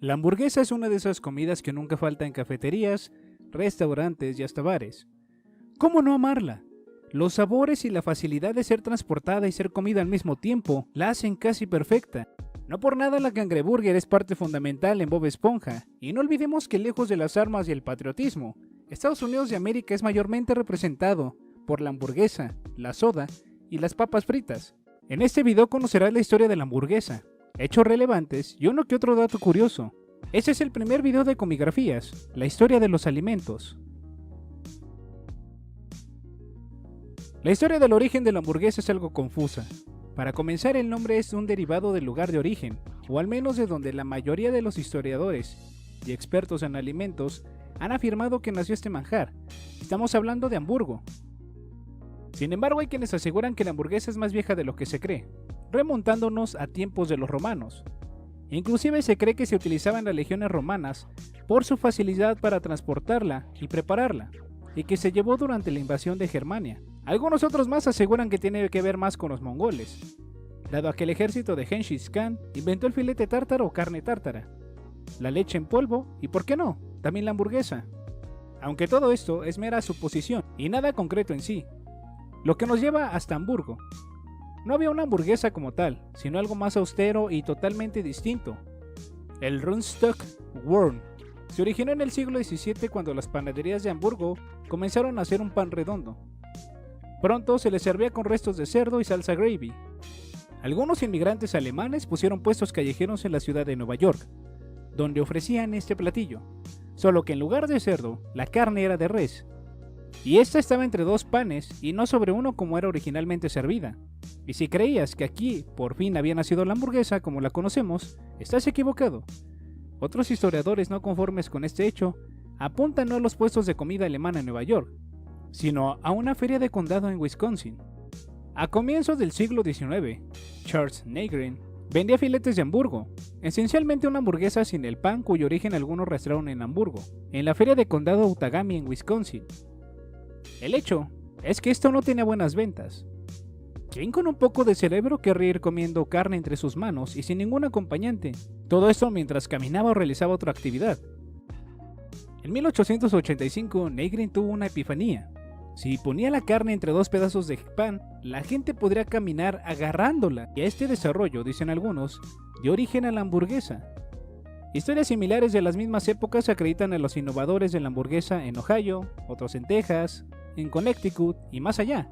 La hamburguesa es una de esas comidas que nunca falta en cafeterías, restaurantes y hasta bares. ¿Cómo no amarla? Los sabores y la facilidad de ser transportada y ser comida al mismo tiempo la hacen casi perfecta. No por nada la cangreburger es parte fundamental en Bob Esponja, y no olvidemos que lejos de las armas y el patriotismo, Estados Unidos de América es mayormente representado por la hamburguesa, la soda y las papas fritas. En este video conocerás la historia de la hamburguesa, hechos relevantes y uno que otro dato curioso. Este es el primer video de Comigrafías, la historia de los alimentos. La historia del origen de la hamburguesa es algo confusa. Para comenzar, el nombre es un derivado del lugar de origen, o al menos de donde la mayoría de los historiadores y expertos en alimentos han afirmado que nació este manjar. Estamos hablando de Hamburgo. Sin embargo, hay quienes aseguran que la hamburguesa es más vieja de lo que se cree, remontándonos a tiempos de los romanos. Inclusive se cree que se utilizaba en las legiones romanas por su facilidad para transportarla y prepararla, y que se llevó durante la invasión de Germania. Algunos otros más aseguran que tiene que ver más con los mongoles, dado a que el ejército de Genghis Khan inventó el filete tártaro o carne tártara, la leche en polvo y, ¿por qué no?, también la hamburguesa. Aunque todo esto es mera suposición y nada concreto en sí, lo que nos lleva hasta Hamburgo. No había una hamburguesa como tal, sino algo más austero y totalmente distinto. El Rundstückwurm se originó en el siglo XVII cuando las panaderías de Hamburgo comenzaron a hacer un pan redondo. Pronto se les servía con restos de cerdo y salsa gravy. Algunos inmigrantes alemanes pusieron puestos callejeros en la ciudad de Nueva York, donde ofrecían este platillo, solo que en lugar de cerdo, la carne era de res, y esta estaba entre dos panes y no sobre uno como era originalmente servida. Y si creías que aquí por fin había nacido la hamburguesa como la conocemos, estás equivocado. Otros historiadores no conformes con este hecho apuntan no a los puestos de comida alemana en Nueva York, sino a una feria de condado en Wisconsin. A comienzos del siglo XIX, Charles Negrin vendía filetes de Hamburgo, esencialmente una hamburguesa sin el pan cuyo origen algunos rastrearon en Hamburgo, en la feria de condado Outagamie en Wisconsin. El hecho es que esto no tenía buenas ventas. ¿Quién con un poco de cerebro querría ir comiendo carne entre sus manos y sin ningún acompañante? Todo esto mientras caminaba o realizaba otra actividad. En 1885, Negrin tuvo una epifanía. Si ponía la carne entre dos pedazos de pan, la gente podría caminar agarrándola, y a este desarrollo, dicen algunos, dio origen a la hamburguesa. Historias similares de las mismas épocas acreditan a los innovadores de la hamburguesa en Ohio, otros en Texas, en Connecticut y más allá.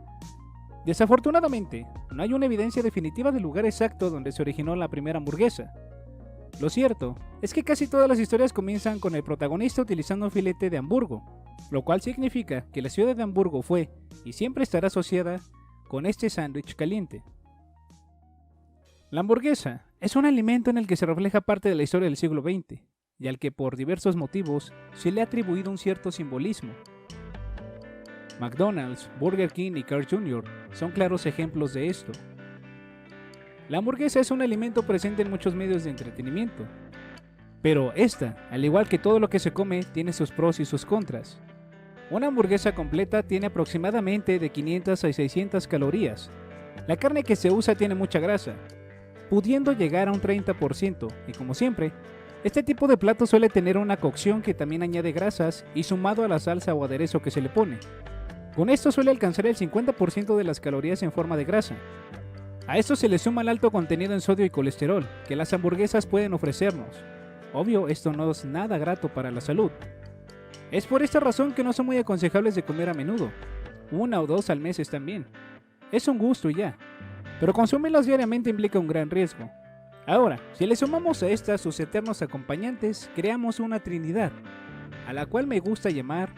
Desafortunadamente, no hay una evidencia definitiva del lugar exacto donde se originó la primera hamburguesa. Lo cierto es que casi todas las historias comienzan con el protagonista utilizando un filete de Hamburgo, lo cual significa que la ciudad de Hamburgo fue y siempre estará asociada con este sándwich caliente. La hamburguesa es un alimento en el que se refleja parte de la historia del siglo XX, y al que por diversos motivos se le ha atribuido un cierto simbolismo. McDonald's, Burger King y Carl Jr. son claros ejemplos de esto. La hamburguesa es un alimento presente en muchos medios de entretenimiento, pero esta, al igual que todo lo que se come, tiene sus pros y sus contras. Una hamburguesa completa tiene aproximadamente de 500 a 600 calorías. La carne que se usa tiene mucha grasa, pudiendo llegar a un 30%, y como siempre, este tipo de plato suele tener una cocción que también añade grasas y sumado a la salsa o aderezo que se le pone. Con esto suele alcanzar el 50% de las calorías en forma de grasa. A esto se le suma el alto contenido en sodio y colesterol que las hamburguesas pueden ofrecernos. Obvio, esto no es nada grato para la salud. Es por esta razón que no son muy aconsejables de comer a menudo. 1 o 2 al mes están bien. Es un gusto y ya. Pero consumirlas diariamente implica un gran riesgo. Ahora, si le sumamos a estas sus eternos acompañantes, creamos una trinidad, a la cual me gusta llamar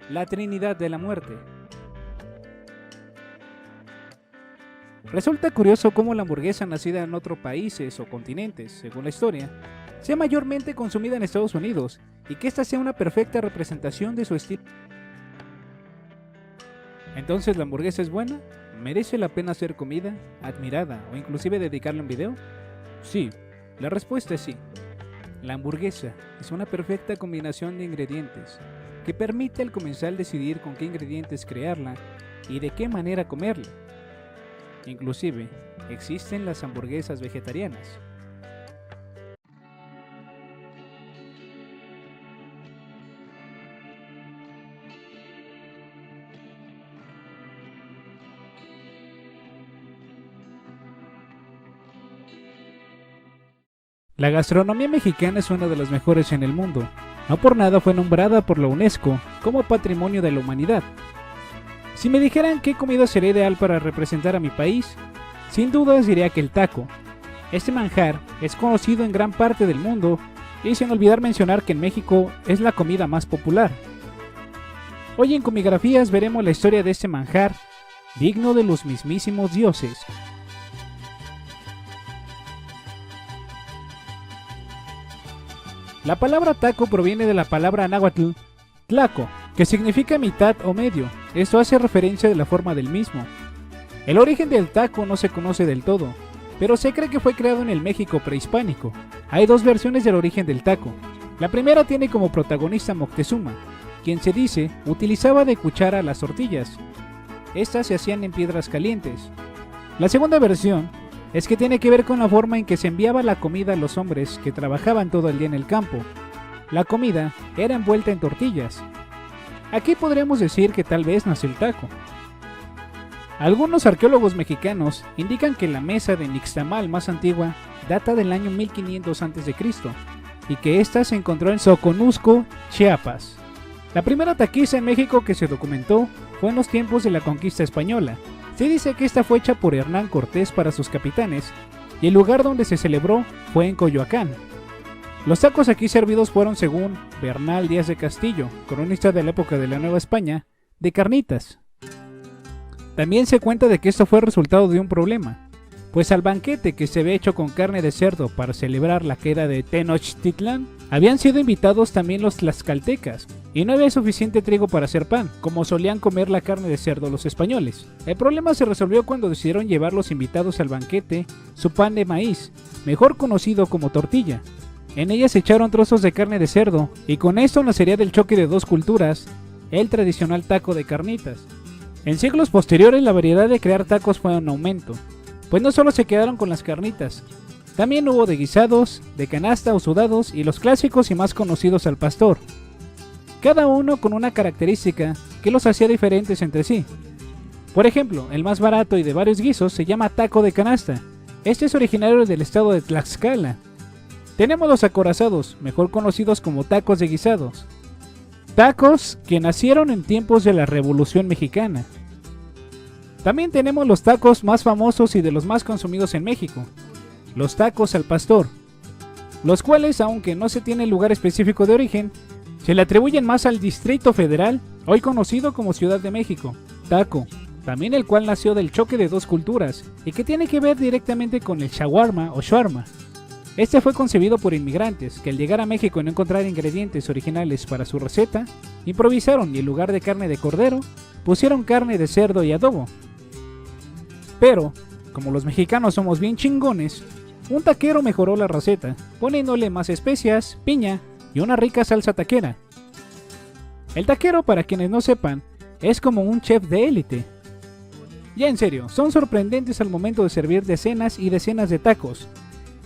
la Trinidad de la Muerte. Resulta curioso cómo la hamburguesa nacida en otros países o continentes, según la historia, sea mayormente consumida en Estados Unidos y que esta sea una perfecta representación de su estilo. Entonces, ¿la hamburguesa es buena? ¿Merece la pena ser comida, admirada o inclusive dedicarle un video? Sí, la respuesta es sí. La hamburguesa es una perfecta combinación de ingredientes que permite al comensal decidir con qué ingredientes crearla y de qué manera comerla. Inclusive, existen las hamburguesas vegetarianas. La gastronomía mexicana es una de las mejores en el mundo. No por nada fue nombrada por la UNESCO como Patrimonio de la Humanidad. Si me dijeran qué comida sería ideal para representar a mi país, sin dudas diría que el taco. Este manjar es conocido en gran parte del mundo y sin olvidar mencionar que en México es la comida más popular. Hoy en Comigrafías veremos la historia de este manjar, digno de los mismísimos dioses. La palabra taco proviene de la palabra náhuatl, tlaco, que significa mitad o medio. Esto hace referencia de la forma del mismo. El origen del taco no se conoce del todo, pero se cree que fue creado en el México prehispánico. Hay dos versiones del origen del taco. La primera tiene como protagonista Moctezuma, quien se dice utilizaba de cuchara las tortillas. Estas se hacían en piedras calientes. La segunda versión es que tiene que ver con la forma en que se enviaba la comida a los hombres que trabajaban todo el día en el campo. La comida era envuelta en tortillas. Aquí podríamos decir que tal vez nació el taco. Algunos arqueólogos mexicanos indican que la mesa de nixtamal más antigua data del año 1500 a.C. y que ésta se encontró en Soconusco, Chiapas. La primera taquiza en México que se documentó fue en los tiempos de la conquista española. Se dice que esta fue hecha por Hernán Cortés para sus capitanes y el lugar donde se celebró fue en Coyoacán. Los tacos aquí servidos fueron, según Bernal Díaz de Castillo, cronista de la época de la Nueva España, de carnitas. También se cuenta de que esto fue resultado de un problema, pues al banquete que se había hecho con carne de cerdo para celebrar la queda de Tenochtitlán, habían sido invitados también los tlaxcaltecas, y no había suficiente trigo para hacer pan, como solían comer la carne de cerdo los españoles. El problema se resolvió cuando decidieron llevar los invitados al banquete su pan de maíz, mejor conocido como tortilla. En ella se echaron trozos de carne de cerdo, y con esto nacería del choque de dos culturas, el tradicional taco de carnitas. En siglos posteriores la variedad de crear tacos fue en aumento, pues no solo se quedaron con las carnitas, también hubo de guisados, de canasta o sudados y los clásicos y más conocidos al pastor. Cada uno con una característica que los hacía diferentes entre sí. Por ejemplo, el más barato y de varios guisos se llama taco de canasta. Este es originario del estado de Tlaxcala. Tenemos los acorazados, mejor conocidos como tacos de guisados. Tacos que nacieron en tiempos de la Revolución Mexicana. También tenemos los tacos más famosos y de los más consumidos en México, los tacos al pastor, los cuales, aunque no se tiene lugar específico de origen, se le atribuyen más al Distrito Federal, hoy conocido como Ciudad de México. Taco, también el cual nació del choque de dos culturas y que tiene que ver directamente con el shawarma o shawarma. Este fue concebido por inmigrantes que al llegar a México y no encontrar ingredientes originales para su receta, improvisaron y en lugar de carne de cordero, pusieron carne de cerdo y adobo. Pero, como los mexicanos somos bien chingones, un taquero mejoró la receta, poniéndole más especias, piña y una rica salsa taquera. El taquero, para quienes no sepan, es como un chef de élite. Ya en serio, son sorprendentes al momento de servir decenas y decenas de tacos.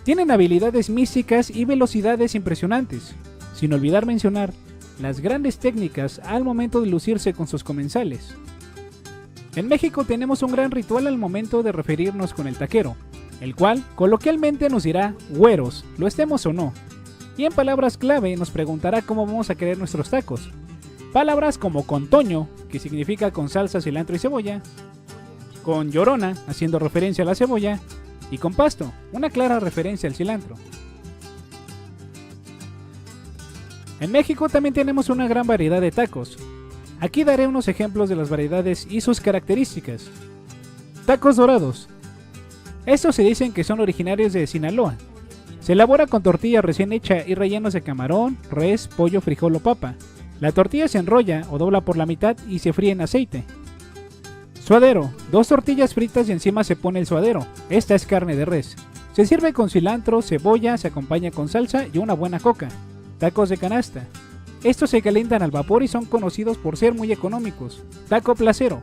Tienen habilidades místicas y velocidades impresionantes, sin olvidar mencionar las grandes técnicas al momento de lucirse con sus comensales. En México tenemos un gran ritual al momento de referirnos con el taquero, el cual coloquialmente nos dirá güeros, lo estemos o no, y en palabras clave nos preguntará cómo vamos a querer nuestros tacos. Palabras como con toño, que significa con salsa, cilantro y cebolla, con llorona, haciendo referencia a la cebolla, y con pasto, una clara referencia al cilantro. En México también tenemos una gran variedad de tacos. Aquí daré unos ejemplos de las variedades y sus características. Tacos dorados. Estos se dicen que son originarios de Sinaloa. Se elabora con tortilla recién hecha y rellenos de camarón, res, pollo, frijol o papa. La tortilla se enrolla o dobla por la mitad y se fríe en aceite. Suadero. 2 tortillas fritas y encima se pone el suadero. Esta es carne de res. Se sirve con cilantro, cebolla, se acompaña con salsa y una buena coca. Tacos de canasta. Estos se calientan al vapor y son conocidos por ser muy económicos. Taco placero.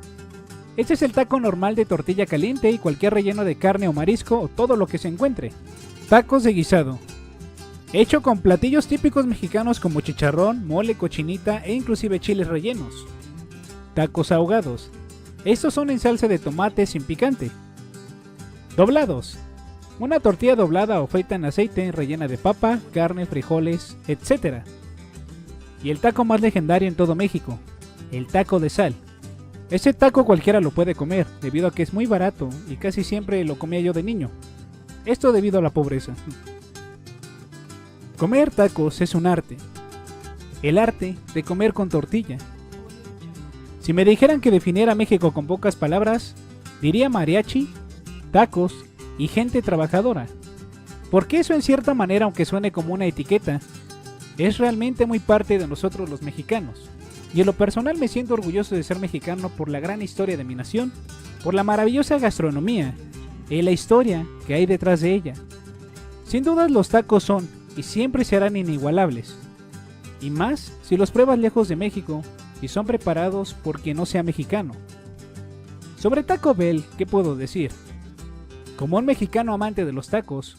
Este es el taco normal de tortilla caliente y cualquier relleno de carne o marisco o todo lo que se encuentre. Tacos de guisado. Hecho con platillos típicos mexicanos como chicharrón, mole, cochinita e inclusive chiles rellenos. Tacos ahogados. Estos son en salsa de tomate sin picante. Doblados. Una tortilla doblada o frita en aceite rellena de papa, carne, frijoles, etc. Y el taco más legendario en todo México, el taco de sal. Este taco cualquiera lo puede comer, debido a que es muy barato y casi siempre lo comía yo de niño. Esto debido a la pobreza. Comer tacos es un arte. El arte de comer con tortilla. Si me dijeran que definiera México con pocas palabras, diría mariachi, tacos y gente trabajadora. Porque eso en cierta manera, aunque suene como una etiqueta, es realmente muy parte de nosotros los mexicanos. Y en lo personal me siento orgulloso de ser mexicano por la gran historia de mi nación, por la maravillosa gastronomía y la historia que hay detrás de ella. Sin dudas los tacos son y siempre serán inigualables. Y más si los pruebas lejos de México y son preparados por quien no sea mexicano. Sobre Taco Bell, ¿qué puedo decir? Como un mexicano amante de los tacos,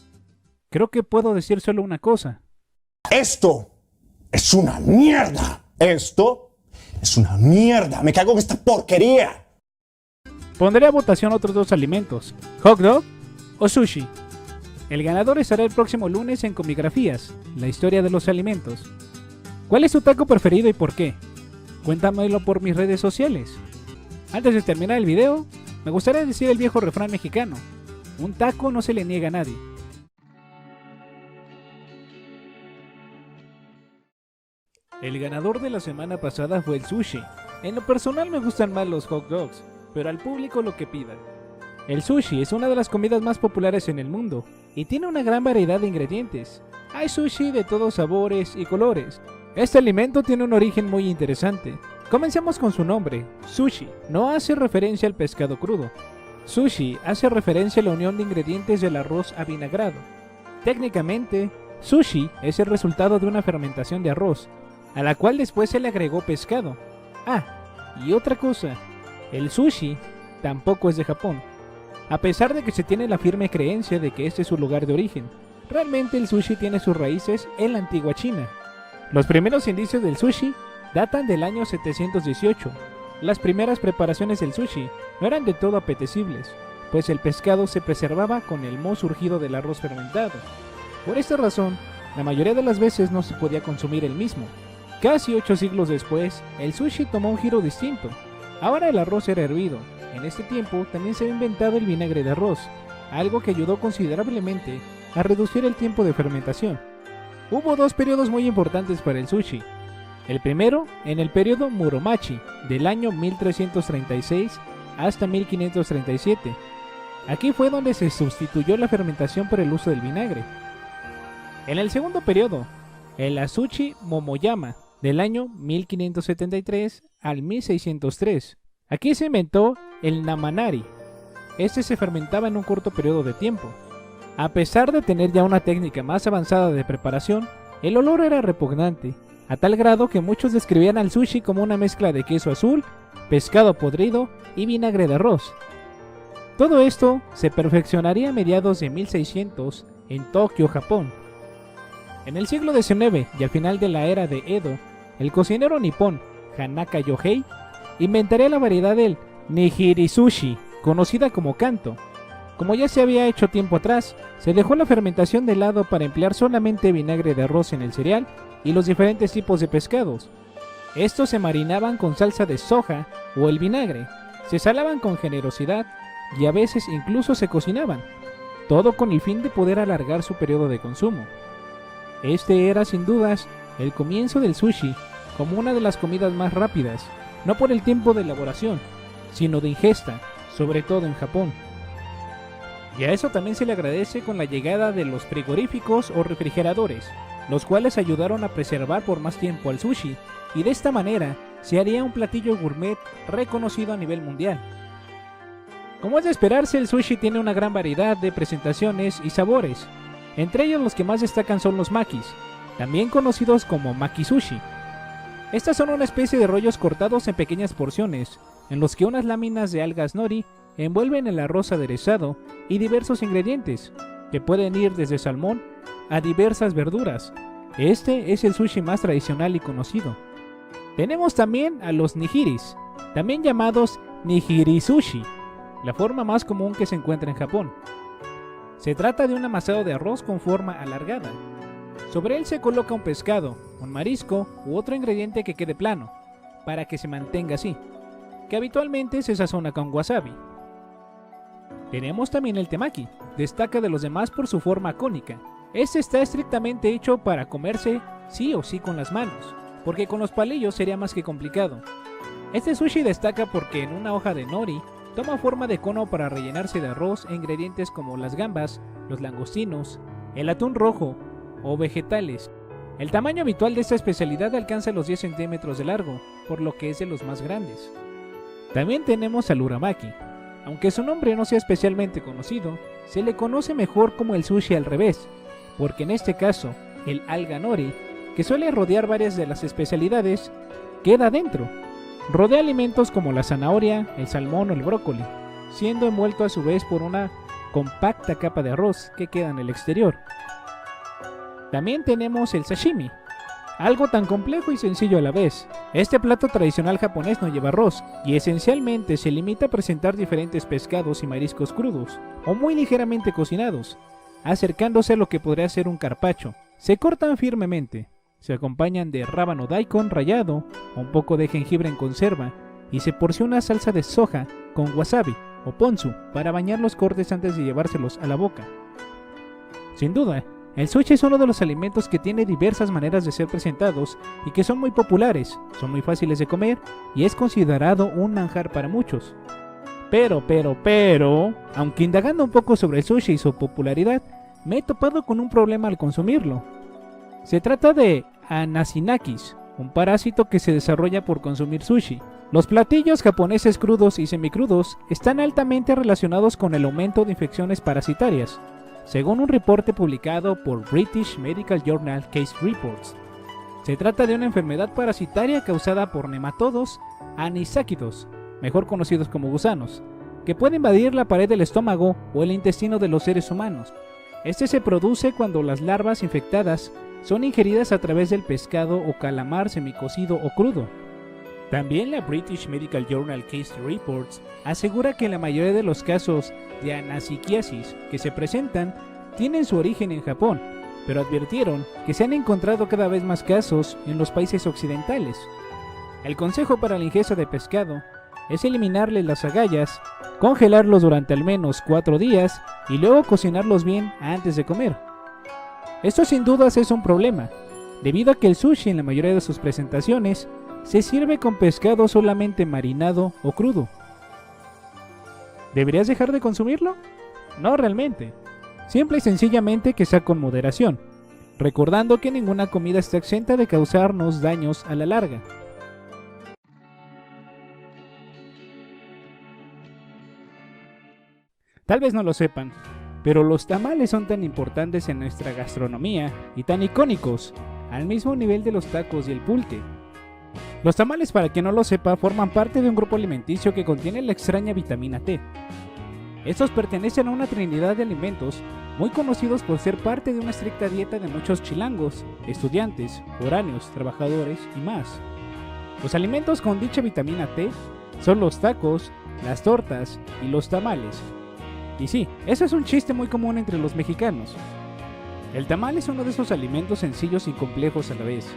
creo que puedo decir solo una cosa. Esto es una mierda. Esto es una mierda. Me cago en esta porquería. Pondré a votación otros dos alimentos, hot dog o sushi. El ganador estará el próximo lunes en Comigrafías, la historia de los alimentos. ¿Cuál es tu taco preferido y por qué? Cuéntamelo por mis redes sociales. Antes de terminar el video, me gustaría decir el viejo refrán mexicano: un taco no se le niega a nadie. El ganador de la semana pasada fue el sushi. En lo personal me gustan más los hot dogs, pero al público lo que pidan. El sushi es una de las comidas más populares en el mundo y tiene una gran variedad de ingredientes. Hay sushi de todos sabores y colores. Este alimento tiene un origen muy interesante. Comencemos con su nombre. Sushi no hace referencia al pescado crudo. Sushi hace referencia a la unión de ingredientes del arroz avinagrado. Técnicamente, sushi es el resultado de una fermentación de arroz, a la cual después se le agregó pescado. Ah, y otra cosa, el sushi tampoco es de Japón. A pesar de que se tiene la firme creencia de que este es su lugar de origen, realmente el sushi tiene sus raíces en la antigua China. Los primeros indicios del sushi datan del año 718. Las primeras preparaciones del sushi no eran de todo apetecibles, pues el pescado se preservaba con el moho surgido del arroz fermentado. Por esta razón, la mayoría de las veces no se podía consumir el mismo. Casi 8 siglos después, el sushi tomó un giro distinto. Ahora el arroz era hervido. En este tiempo también se había inventado el vinagre de arroz, algo que ayudó considerablemente a reducir el tiempo de fermentación. Hubo dos periodos muy importantes para el sushi. El primero, en el periodo Muromachi, del año 1336 hasta 1537. Aquí fue donde se sustituyó la fermentación por el uso del vinagre. En el segundo periodo, el Azuchi Momoyama, del año 1573 al 1603. Aquí se inventó el Namanari. Este se fermentaba en un corto periodo de tiempo. A pesar de tener ya una técnica más avanzada de preparación, el olor era repugnante, a tal grado que muchos describían al sushi como una mezcla de queso azul, pescado podrido y vinagre de arroz. Todo esto se perfeccionaría a mediados de 1600 en Tokio, Japón. En el siglo XIX y al final de la era de Edo, el cocinero nipón Hanaka Yohei inventaría la variedad del nigiri sushi, conocida como kanto. Como ya se había hecho tiempo atrás, se dejó la fermentación de lado para emplear solamente vinagre de arroz en el cereal y los diferentes tipos de pescados. Estos se marinaban con salsa de soja o el vinagre, se salaban con generosidad y a veces incluso se cocinaban, todo con el fin de poder alargar su periodo de consumo. Este era sin dudas el comienzo del sushi como una de las comidas más rápidas, no por el tiempo de elaboración, sino de ingesta, sobre todo en Japón. Y a eso también se le agradece con la llegada de los frigoríficos o refrigeradores, los cuales ayudaron a preservar por más tiempo al sushi, y de esta manera se haría un platillo gourmet reconocido a nivel mundial. Como es de esperarse, el sushi tiene una gran variedad de presentaciones y sabores. Entre ellos los que más destacan son los makis, también conocidos como makisushi. Estas son una especie de rollos cortados en pequeñas porciones, en los que unas láminas de algas nori envuelven el arroz aderezado y diversos ingredientes, que pueden ir desde salmón a diversas verduras. Este es el sushi más tradicional y conocido. Tenemos también a los nigiris, también llamados nigiri sushi, la forma más común que se encuentra en Japón. Se trata de un amasado de arroz con forma alargada. Sobre él se coloca un pescado, un marisco u otro ingrediente que quede plano, para que se mantenga así, que habitualmente se sazona con wasabi. Tenemos también el temaki, destaca de los demás por su forma cónica. Este está estrictamente hecho para comerse sí o sí con las manos, porque con los palillos sería más que complicado. Este sushi destaca porque en una hoja de nori toma forma de cono para rellenarse de arroz e ingredientes como las gambas, los langostinos, el atún rojo o vegetales. El tamaño habitual de esta especialidad alcanza los 10 centímetros de largo, por lo que es de los más grandes. También tenemos al uramaki. Aunque su nombre no sea especialmente conocido, se le conoce mejor como el sushi al revés, porque en este caso, el alga nori, que suele rodear varias de las especialidades, queda dentro. Rodea alimentos como la zanahoria, el salmón o el brócoli, siendo envuelto a su vez por una compacta capa de arroz que queda en el exterior. También tenemos el sashimi, algo tan complejo y sencillo a la vez. Este plato tradicional japonés no lleva arroz y esencialmente se limita a presentar diferentes pescados y mariscos crudos o muy ligeramente cocinados, acercándose a lo que podría ser un carpaccio. Se cortan firmemente, se acompañan de rábano daikon rallado, un poco de jengibre en conserva y se porciona salsa de soja con wasabi o ponzu para bañar los cortes antes de llevárselos a la boca. Sin duda, el sushi es uno de los alimentos que tiene diversas maneras de ser presentados y que son muy populares, son muy fáciles de comer y es considerado un manjar para muchos. Pero, aunque indagando un poco sobre el sushi y su popularidad, me he topado con un problema al consumirlo. Se trata de Anasinakis, un parásito que se desarrolla por consumir sushi. Los platillos japoneses crudos y semicrudos están altamente relacionados con el aumento de infecciones parasitarias, según un reporte publicado por British Medical Journal Case Reports. Se trata de una enfermedad parasitaria causada por nematodos anisáquidos, mejor conocidos como gusanos, que puede invadir la pared del estómago o el intestino de los seres humanos. Este se produce cuando las larvas infectadas son ingeridas a través del pescado o calamar semicocido o crudo. También la British Medical Journal Case Reports asegura que la mayoría de los casos de anasiquiasis que se presentan tienen su origen en Japón, pero advirtieron que se han encontrado cada vez más casos en los países occidentales. El consejo para la ingesta de pescado es eliminarle las agallas, congelarlos durante al menos 4 días y luego cocinarlos bien antes de comer. Esto sin dudas es un problema, debido a que el sushi en la mayoría de sus presentaciones se sirve con pescado solamente marinado o crudo. ¿Deberías dejar de consumirlo? No realmente. Simple y sencillamente que sea con moderación, recordando que ninguna comida está exenta de causarnos daños a la larga. Tal vez no lo sepan, pero los tamales son tan importantes en nuestra gastronomía y tan icónicos, al mismo nivel de los tacos y el pulque. Los tamales, para quien no lo sepa, forman parte de un grupo alimenticio que contiene la extraña vitamina T. Estos pertenecen a una trinidad de alimentos muy conocidos por ser parte de una estricta dieta de muchos chilangos, estudiantes, foráneos, trabajadores y más. Los alimentos con dicha vitamina T son los tacos, las tortas y los tamales. Y sí, eso es un chiste muy común entre los mexicanos. El tamal es uno de esos alimentos sencillos y complejos a la vez.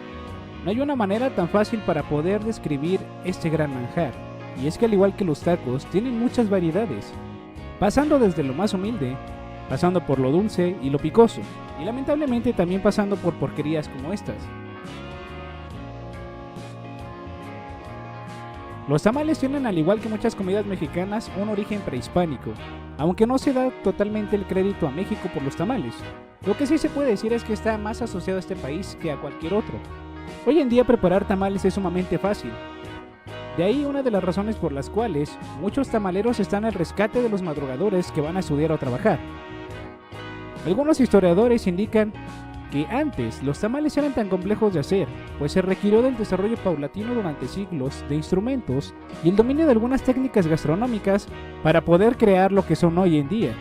No hay una manera tan fácil para poder describir este gran manjar, y es que al igual que los tacos, tienen muchas variedades, pasando desde lo más humilde, pasando por lo dulce y lo picoso, y lamentablemente también pasando por porquerías como estas. Los tamales tienen, al igual que muchas comidas mexicanas, un origen prehispánico, aunque no se da totalmente el crédito a México por los tamales. Lo que sí se puede decir es que está más asociado a este país que a cualquier otro. Hoy en día preparar tamales es sumamente fácil. De ahí una de las razones por las cuales muchos tamaleros están al rescate de los madrugadores que van a estudiar o trabajar. Algunos historiadores indican que antes los tamales eran tan complejos de hacer, pues se requirió del desarrollo paulatino durante siglos de instrumentos y el dominio de algunas técnicas gastronómicas para poder crear lo que son hoy en día.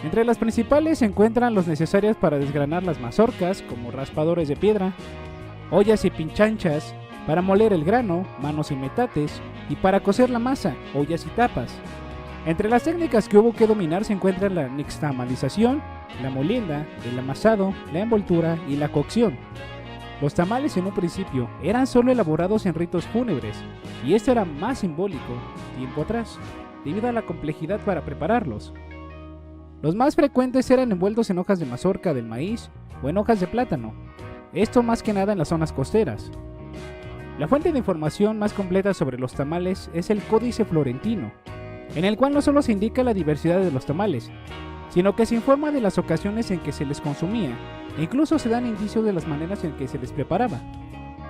Entre las principales se encuentran los necesarios para desgranar las mazorcas, como raspadores de piedra, ollas y pinchanchas, para moler el grano, manos y metates, y para cocer la masa, ollas y tapas. Entre las técnicas que hubo que dominar se encuentran la nixtamalización, la molienda, el amasado, la envoltura y la cocción. Los tamales en un principio eran solo elaborados en ritos fúnebres, y esto era más simbólico tiempo atrás, debido a la complejidad para prepararlos. Los más frecuentes eran envueltos en hojas de mazorca del maíz o en hojas de plátano, esto más que nada en las zonas costeras. La fuente de información más completa sobre los tamales es el Códice Florentino, en el cual no solo se indica la diversidad de los tamales, sino que se informa de las ocasiones en que se les consumía, e incluso se dan indicios de las maneras en que se les preparaba.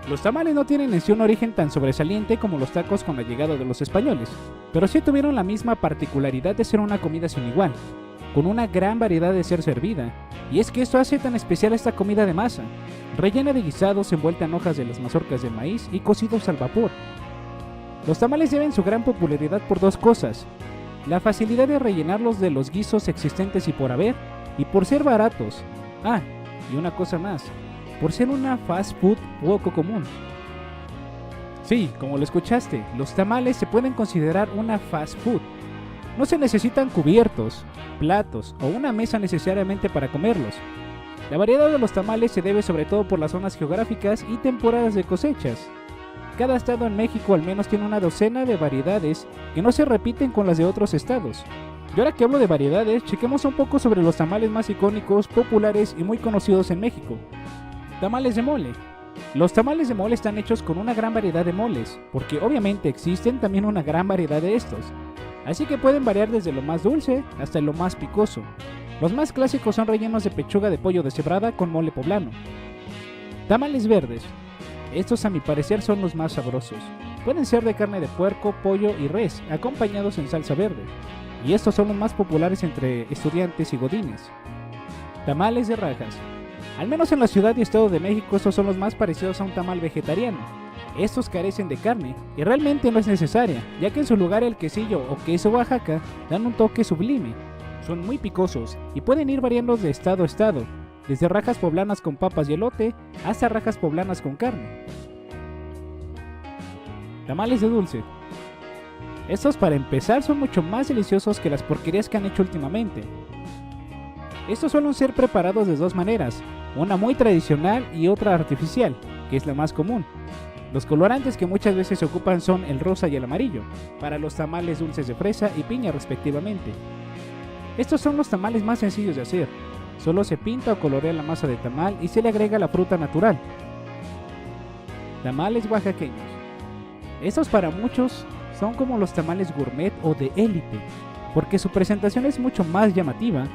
Los tamales no tienen en sí un origen tan sobresaliente como los tacos con la llegada de los españoles, pero sí tuvieron la misma particularidad de ser una comida sin igual, con una gran variedad de ser servida, y es que esto hace tan especial esta comida de masa, rellena de guisados envuelta en hojas de las mazorcas de maíz y cocidos al vapor. Los tamales deben su gran popularidad por dos cosas: la facilidad de rellenarlos de los guisos existentes y por haber, y por ser baratos. Ah, y una cosa más, por ser una fast food poco común. Sí, como lo escuchaste, los tamales se pueden considerar una fast food. No se necesitan cubiertos, platos o una mesa necesariamente para comerlos. La variedad de los tamales se debe sobre todo por las zonas geográficas y temporadas de cosechas. Cada estado en México al menos tiene una docena de variedades que no se repiten con las de otros estados. Y ahora que hablo de variedades, chequemos un poco sobre los tamales más icónicos, populares y muy conocidos en México. Tamales de mole. Los tamales de mole están hechos con una gran variedad de moles, porque obviamente existen también una gran variedad de estos. Así que pueden variar desde lo más dulce hasta lo más picoso. Los más clásicos son rellenos de pechuga de pollo deshebrada con mole poblano. Tamales verdes. Estos a mi parecer son los más sabrosos. Pueden ser de carne de puerco, pollo y res, acompañados en salsa verde. Y estos son los más populares entre estudiantes y godines. Tamales de rajas. Al menos en la Ciudad y Estado de México estos son los más parecidos a un tamal vegetariano. Estos carecen de carne y realmente no es necesaria, ya que en su lugar el quesillo o queso Oaxaca dan un toque sublime. Son muy picosos y pueden ir variando de estado a estado, desde rajas poblanas con papas y elote hasta rajas poblanas con carne. Tamales de dulce. Estos para empezar son mucho más deliciosos que las porquerías que han hecho últimamente. Estos suelen ser preparados de dos maneras, una muy tradicional y otra artificial, que es la más común. Los colorantes que muchas veces se ocupan son el rosa y el amarillo, para los tamales dulces de fresa y piña respectivamente. Estos son los tamales más sencillos de hacer, solo se pinta o colorea la masa de tamal y se le agrega la fruta natural. Tamales oaxaqueños. Estos para muchos son como los tamales gourmet o de élite, porque su presentación es mucho más llamativa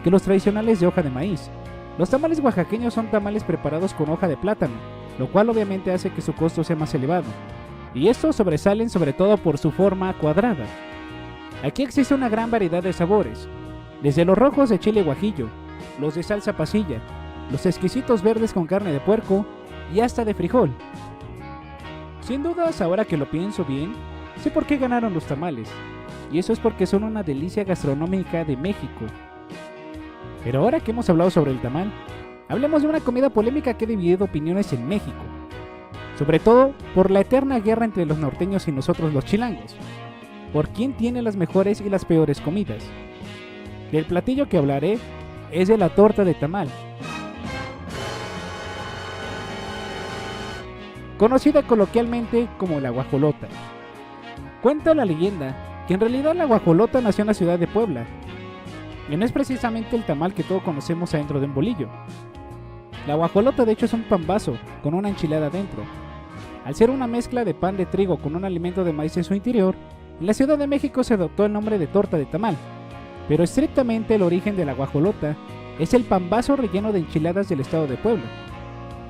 que los tradicionales de hoja de maíz. Los tamales oaxaqueños son tamales preparados con hoja de plátano, lo cual obviamente hace que su costo sea más elevado, y estos sobresalen sobre todo por su forma cuadrada. Aquí existe una gran variedad de sabores, desde los rojos de chile guajillo, los de salsa pasilla, los exquisitos verdes con carne de puerco y hasta de frijol. Sin dudas, ahora que lo pienso bien, sé por qué ganaron los tamales, y eso es porque son una delicia gastronómica de México. Pero ahora que hemos hablado sobre el tamal, hablemos de una comida polémica que ha dividido opiniones en México, sobre todo por la eterna guerra entre los norteños y nosotros los chilangos, por quién tiene las mejores y las peores comidas. Del platillo que hablaré es de la torta de tamal, conocida coloquialmente como la guajolota. Cuenta la leyenda que en realidad la guajolota nació en la ciudad de Puebla, y no es precisamente el tamal que todos conocemos adentro de un bolillo. La guajolota de hecho es un pambazo con una enchilada dentro. Al ser una mezcla de pan de trigo con un alimento de maíz en su interior, en la Ciudad de México se adoptó el nombre de torta de tamal, pero estrictamente el origen de la guajolota es el pambazo relleno de enchiladas del estado de Puebla.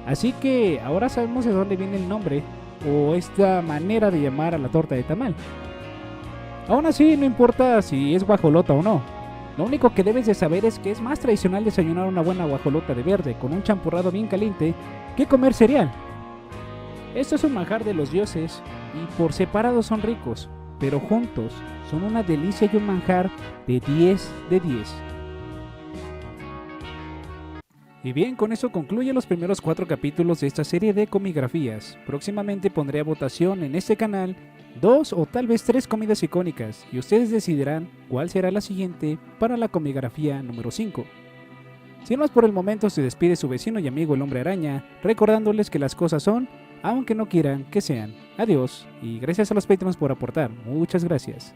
Así que ahora sabemos de dónde viene el nombre o esta manera de llamar a la torta de tamal. Aún así, no importa si es guajolota o no. Lo único que debes de saber es que es más tradicional desayunar una buena guajolota de verde con un champurrado bien caliente que comer cereal. Esto es un manjar de los dioses y por separado son ricos, pero juntos son una delicia y un manjar de 10 de 10. Y bien, con eso concluye los primeros 4 capítulos de esta serie de comigrafías. Próximamente pondré a votación en este canal 2 o tal vez 3 comidas icónicas y ustedes decidirán cuál será la siguiente para la comigrafía número 5. Sin más por el momento, se despide su vecino y amigo el Hombre Araña, recordándoles que las cosas son, aunque no quieran que sean. Adiós y gracias a los Patreons por aportar. Muchas gracias.